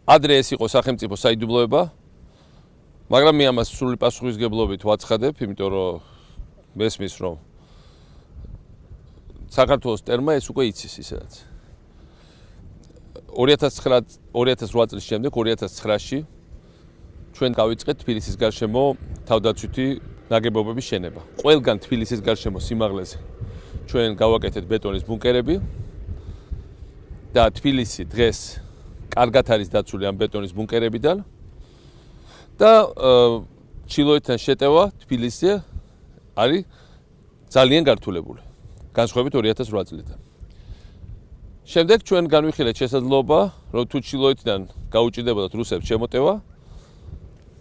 ადრე ეს იყო სახელმწიფო საიდუმლოება, მაგრამ მე ამას სრული პასუხისმგებლობით ვაცხადებ, იმიტომ რომ მესმის რომ საქართველოს ტერმა ეს უკვე იცის ისედაც. 2008 წლის შემდეგ 2009-ში ჩვენ გავიწყეთ თბილისის გარშემო თავდაცვითი ნაგებობების შენება. ყველგან თბილისის გარშემო სიმაღლეზე ჩვენ გავაკეთეთ ბეტონის ბუნკერები და თბილისი დღეს კარგად არის დაცული ამ ბეტონის ბუნკერებიდან და ჩილოეთთან შეტევა თბილისზე არის ძალიან გართულებული. განსხვავებით 2008 წლიდან. შემდეგ ჩვენ განვიხილეთ შესაძლებლობა, რომ თუ ჩილოეთიდან გაუჭირდებოდათ რუსებს შემოტევა,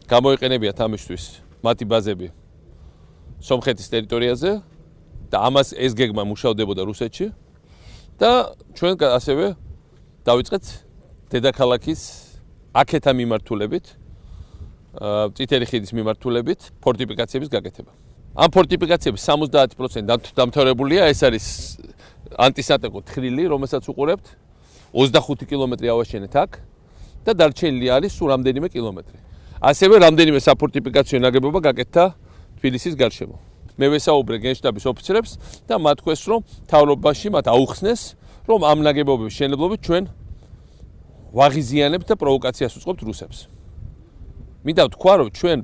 გამოიყენებიათ ამისთვის მათი ბაზები სომხეთის ტერიტორიაზე და ამას ეს გეგმა მუშავდებოდა რუსეთში და ჩვენ ასევე დავიწყეთ დედაქალაქის აქეთა მიმართულებით, წითელი ხიდის მიმართულებით ფორტიფიკაციების გაკეთება. ამ ფორტიფიკაციების 70% დამთავრებულია, ეს არის ანტისატეკო თხრილი, რომელსაც უყურებთ 25 კილომეტრი ავაშენეთ აქ და დარჩენილი არის სულ რამდენიმე კილომეტრი. ასევე რამდენიმე საფორტიფიკაციო ნაგებობა გაკეთდა თბილისის გარშემო. მე ვესაუბრე გენშტაბის ოფიცრებს და მათ თქვეს, რომ მთავრობაში მათ აუხსნეს, რომ ამ ნაგებობების მშენებლობით ჩვენ ვაღიზიანებთ და პროვოკაციას უწყობთ რუსებს. მინდა ვთქვა, რომ ჩვენ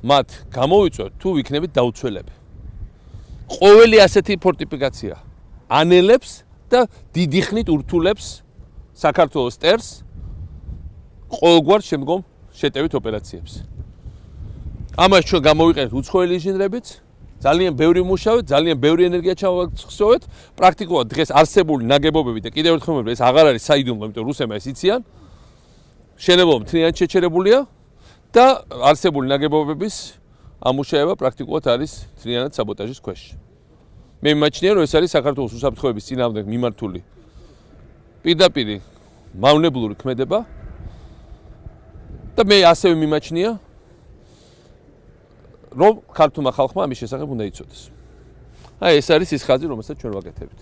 მათ გამოვიწვევთ თუ ვიქნებით დაუცველები. ყოველი ასეთი ფორტიფიკაცია ანელებს და დიდი ხნით ურთულებს საქართველოს ტერს ყოველგვარ შემდგომ შეტევით ოპერაციებს. ამას ჩვენ გამოვიყენეთ უცხოელი ინჟინრებით, ძალიან ბევრი მუშაობთ, ძალიან ბევრი ენერგია ჩავახსოვეთ, პრაქტიკულად დღეს არსებული ნაგებობები და კიდევ ერთხელ ვიმეორე, ეს აღარ არის საიდუმლო, იმიტომ რუსებმა ეს იციან. მშენებლობა მთლიანად შეჩერებულია და არსებული ნაგებობების ამუშავება პრაქტიკულად არის მთლიანად საბოტაჟის ქვეშ. მე მიმაჩნია, რომ ეს არის საქართველოს უსაფრთხოების წინააღმდეგ მიმართული პირდაპირ მავნებლური ქმედება და მე ასევე მიმაჩნია, რომ ქართულმა ხალხმა ამის შესახებ უნდა იცოდეს. ეს არის ის ხაზი, რომელსაც ჩვენ ვაკეთებთ.